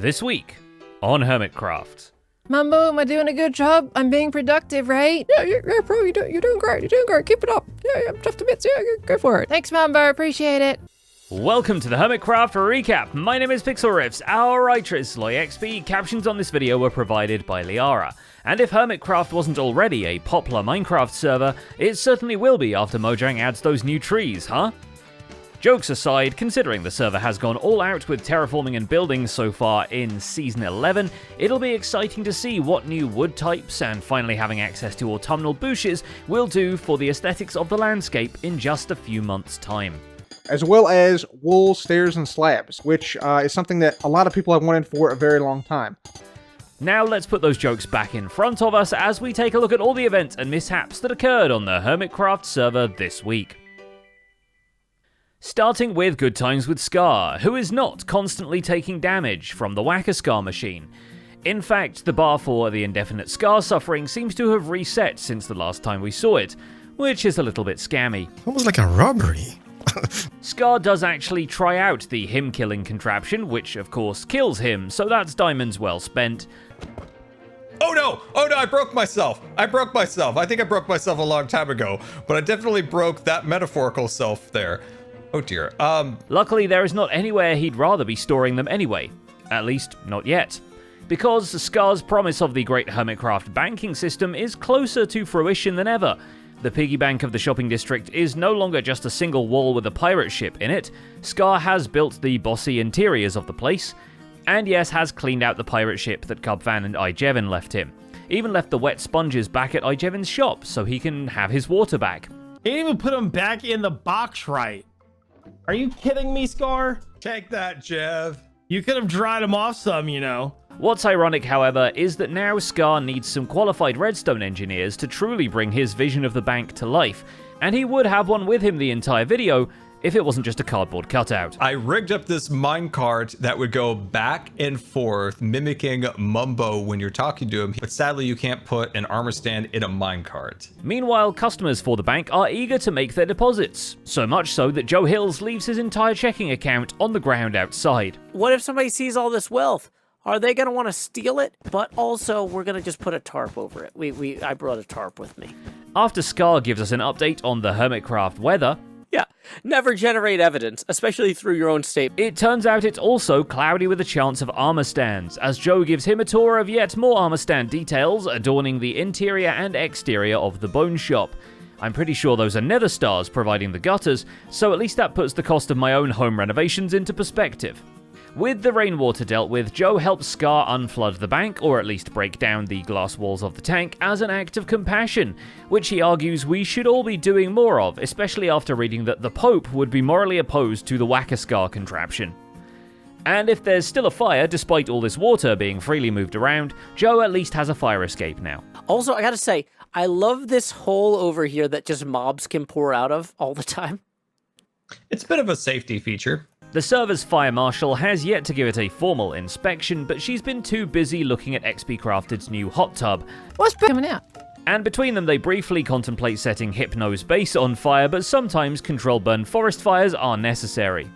This week on Hermitcraft. Mumbo, am I doing a good job? I'm being productive, right? Yeah, bro, you're doing great. You're doing great. Keep it up. Yeah, I'm tough to bits. Yeah, go for it. Thanks, Mumbo. Appreciate it. Welcome to the Hermitcraft recap. My name is Pixel Riffs. Our writer is SloyXP. Captions on this video were provided by Liara. And if Hermitcraft wasn't already a popular Minecraft server, it certainly will be after Mojang adds those new trees, huh? Jokes aside, considering the server has gone all out with terraforming and building so far in Season 11, it'll be exciting to see what new wood types and finally having access to autumnal bushes will do for the aesthetics of the landscape in just a few months' time. As well as wool, stairs, and slabs, which is something that a lot of people have wanted for a very long time. Now let's put those jokes back in front of us as we take a look at all the events and mishaps that occurred on the Hermitcraft server this week. Starting with good times with Scar, who is not constantly taking damage from the Whack-A-Scar machine. In fact, the bar for the indefinite Scar suffering seems to have reset since the last time we saw it, which is a little bit scammy. Almost like a robbery. Scar does actually try out the him-killing contraption, which of course kills him, so that's diamonds well spent. Oh no, I broke myself. I think I broke myself a long time ago, but I definitely broke that metaphorical self there. Oh dear. Luckily, there is not anywhere he'd rather be storing them anyway. At least, not yet. Because Scar's promise of the great Hermitcraft banking system is closer to fruition than ever. The piggy bank of the shopping district is no longer just a single wall with a pirate ship in it. Scar has built the bossy interiors of the place, and yes, has cleaned out the pirate ship that Cubvan and Ijevin left him. Even left the wet sponges back at Ijevin's shop so he can have his water back. He didn't even put them back in the box right. Are you kidding me, Scar? Take that, Jev. You could have dried them off some, you know. What's ironic, however, is that now Scar needs some qualified redstone engineers to truly bring his vision of the bank to life, and he would have one with him the entire video if it wasn't just a cardboard cutout. I rigged up this minecart that would go back and forth, mimicking Mumbo when you're talking to him, but sadly you can't put an armor stand in a minecart. Meanwhile, customers for the bank are eager to make their deposits, so much so that Joe Hills leaves his entire checking account on the ground outside. What if somebody sees all this wealth? Are they going to want to steal it? But also, we're going to just put a tarp over it. I brought a tarp with me. After Scar gives us an update on the Hermitcraft weather, yeah, never generate evidence, especially through your own statement. It turns out it's also cloudy with a chance of armor stands, as Joe gives him a tour of yet more armor stand details adorning the interior and exterior of the bone shop. I'm pretty sure those are nether stars providing the gutters, so at least that puts the cost of my own home renovations into perspective. With the rainwater dealt with, Joe helps Scar unflood the bank, or at least break down the glass walls of the tank, as an act of compassion, which he argues we should all be doing more of, especially after reading that the Pope would be morally opposed to the Whack-A-Scar contraption. And if there's still a fire, despite all this water being freely moved around, Joe at least has a fire escape now. Also, I gotta say, I love this hole over here that just mobs can pour out of all the time. It's a bit of a safety feature. The server's fire marshal has yet to give it a formal inspection, but she's been too busy looking at XP Crafted's new hot tub. What's coming out? And between them, they briefly contemplate setting Hypno's base on fire, but sometimes control burn forest fires are necessary.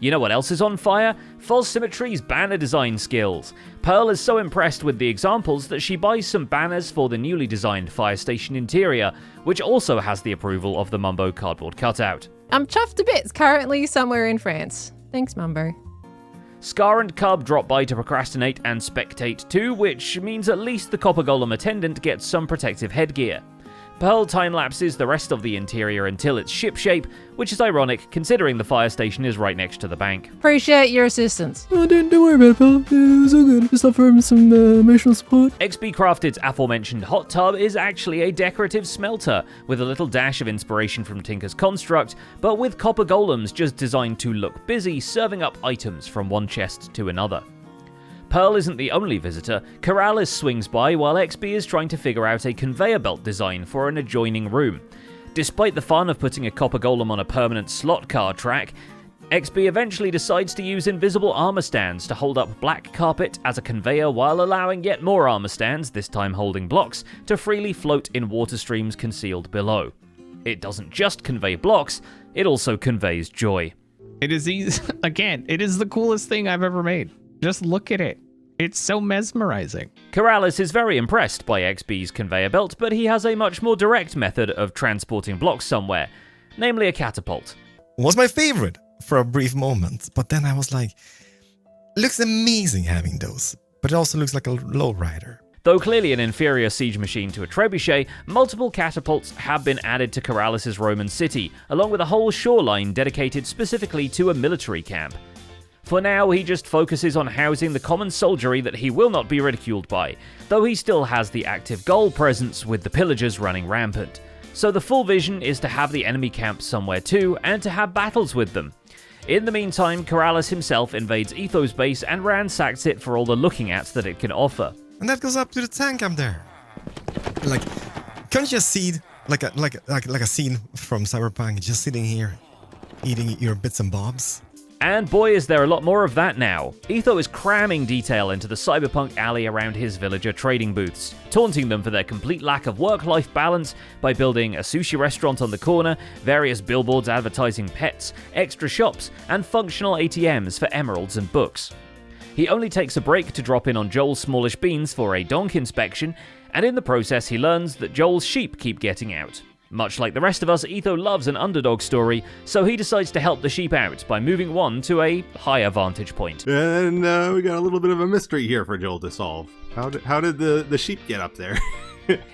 You know what else is on fire? False Symmetry's banner design skills. Pearl is so impressed with the examples that she buys some banners for the newly designed fire station interior, which also has the approval of the Mumbo cardboard cutout. I'm chuffed to bits, currently somewhere in France. Thanks, Mumbo. Scar and Cub drop by to procrastinate and spectate too, which means at least the Copper Golem attendant gets some protective headgear. Pearl time-lapses the rest of the interior until it's ship-shape, which is ironic considering the fire station is right next to the bank. Appreciate your assistance. Oh, don't worry about it, pal. It was all good. Just offer him some emotional support. XP Crafted's aforementioned hot tub is actually a decorative smelter, with a little dash of inspiration from Tinker's Construct, but with copper golems just designed to look busy serving up items from one chest to another. Pearl isn't the only visitor. Corrales swings by while XP is trying to figure out a conveyor belt design for an adjoining room. Despite the fun of putting a copper golem on a permanent slot car track, XP eventually decides to use invisible armor stands to hold up black carpet as a conveyor while allowing yet more armor stands, this time holding blocks, to freely float in water streams concealed below. It doesn't just convey blocks, it also conveys joy. It is easy. Again, it is the coolest thing I've ever made. Just look at it. It's so mesmerizing. Keralis is very impressed by XB's conveyor belt, but he has a much more direct method of transporting blocks somewhere, namely a catapult. Was my favorite for a brief moment, but then I was like, looks amazing having those, but it also looks like a lowrider. Though clearly an inferior siege machine to a trebuchet, multiple catapults have been added to Keralis' Roman city, along with a whole shoreline dedicated specifically to a military camp. For now, he just focuses on housing the common soldiery that he will not be ridiculed by, though he still has the active Gaul presence with the pillagers running rampant. So the full vision is to have the enemy camp somewhere too, and to have battles with them. In the meantime, Keralis himself invades Etho's base and ransacks it for all the looking at that it can offer. And that goes up to the tank up there. Like, can't you just see like a scene from Cyberpunk, just sitting here, eating your bits and bobs? And boy, is there a lot more of that now. Etho is cramming detail into the cyberpunk alley around his villager trading booths, taunting them for their complete lack of work-life balance by building a sushi restaurant on the corner, various billboards advertising pets, extra shops, and functional ATMs for emeralds and books. He only takes a break to drop in on Joel's smallish beans for a donk inspection, and in the process he learns that Joel's sheep keep getting out. Much like the rest of us, Etho loves an underdog story, so he decides to help the sheep out by moving one to a higher vantage point. And we got a little bit of a mystery here for Joel to solve. How did the sheep get up there?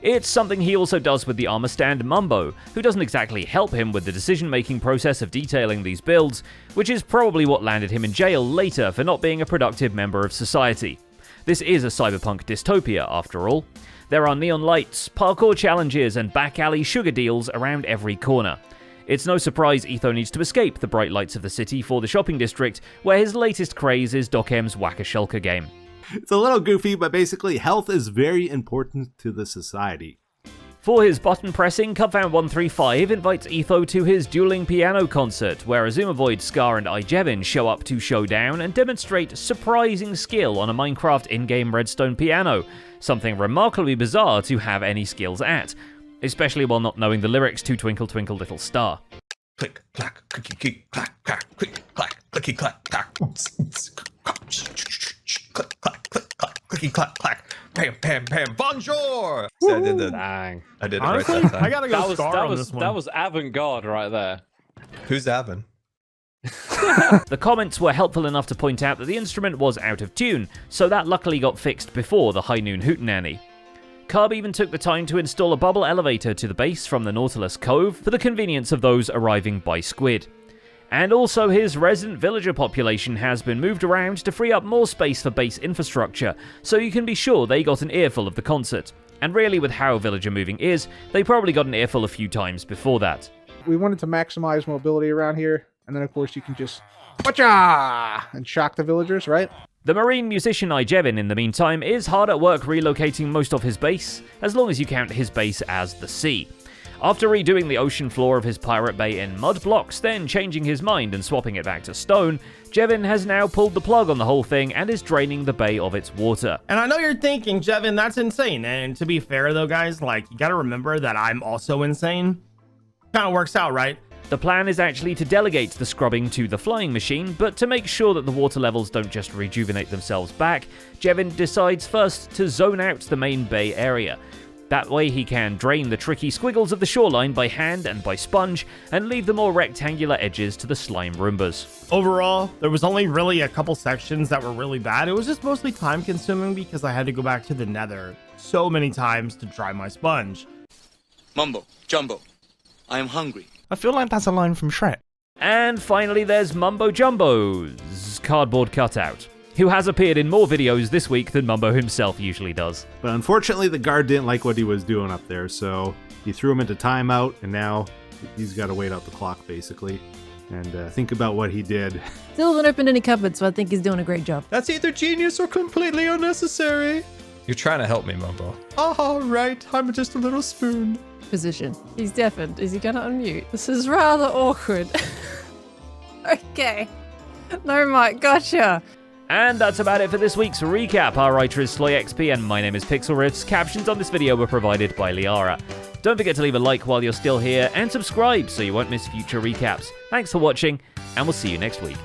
It's something he also does with the armor stand Mumbo, who doesn't exactly help him with the decision-making process of detailing these builds, which is probably what landed him in jail later for not being a productive member of society. This is a cyberpunk dystopia, after all. There are neon lights, parkour challenges, and back alley sugar deals around every corner. It's no surprise Etho needs to escape the bright lights of the city for the shopping district, where his latest craze is Doc M's Whack-a-Shulker game. It's a little goofy, but basically health is very important to the society. For his button pressing, Cubfan135 invites Etho to his dueling piano concert, where Azumovoid, Scar, and Ijevin show up to show down and demonstrate surprising skill on a Minecraft in-game redstone piano, something remarkably bizarre to have any skills at, especially while not knowing the lyrics to Twinkle Twinkle Little Star. Click, clack, clicky, click, clack, clack, click, clack, clicky, clack, clack. Click, clack, click, clack, clicky, clack, clack. Pam, pam, pam. Bonjour! So I did the. Dang. I did it Honestly, right that time. I gotta go Scar on this one. That was avant-garde right there. Who's Avon? The comments were helpful enough to point out that the instrument was out of tune, so that luckily got fixed before the High Noon Hootenanny. Cub even took the time to install a bubble elevator to the base from the Nautilus Cove for the convenience of those arriving by squid. And also his resident villager population has been moved around to free up more space for base infrastructure, so you can be sure they got an earful of the concert. And really, with how villager moving is, they probably got an earful a few times before that. We wanted to maximize mobility around here, and then of course you can just Wacha! And shock the villagers, right? The marine musician Ijevin, in the meantime, is hard at work relocating most of his base, as long as you count his base as the sea. After redoing the ocean floor of his pirate bay in mud blocks, then changing his mind and swapping it back to stone, Jevin has now pulled the plug on the whole thing and is draining the bay of its water. And I know you're thinking, Jevin, that's insane. And to be fair though, guys, like, you gotta remember that I'm also insane. Kind of works out, right? The plan is actually to delegate the scrubbing to the flying machine, but to make sure that the water levels don't just rejuvenate themselves back, Jevin decides first to zone out the main bay area. That way he can drain the tricky squiggles of the shoreline by hand and by sponge, and leave the more rectangular edges to the slime Roombas. Overall, there was only really a couple sections that were really bad. It was just mostly time consuming because I had to go back to the nether so many times to dry my sponge. Mumbo, Jumbo, I am hungry. I feel like that's a line from Shrek. And finally there's Mumbo Jumbo's cardboard cutout, who has appeared in more videos this week than Mumbo himself usually does. But unfortunately, the guard didn't like what he was doing up there, so he threw him into timeout, and now he's got to wait out the clock, basically, and think about what he did. Still hasn't opened any cupboards, so I think he's doing a great job. That's either genius or completely unnecessary. You're trying to help me, Mumbo. Oh, right. I'm just a little spoon. Position. He's deafened. Is he gonna unmute? This is rather awkward. Okay. No, Mike, gotcha. And that's about it for this week's recap. Our writer is SloyXP and my name is Pixel Riffs. Captions on this video were provided by Liara. Don't forget to leave a like while you're still here and subscribe so you won't miss future recaps. Thanks for watching, and we'll see you next week.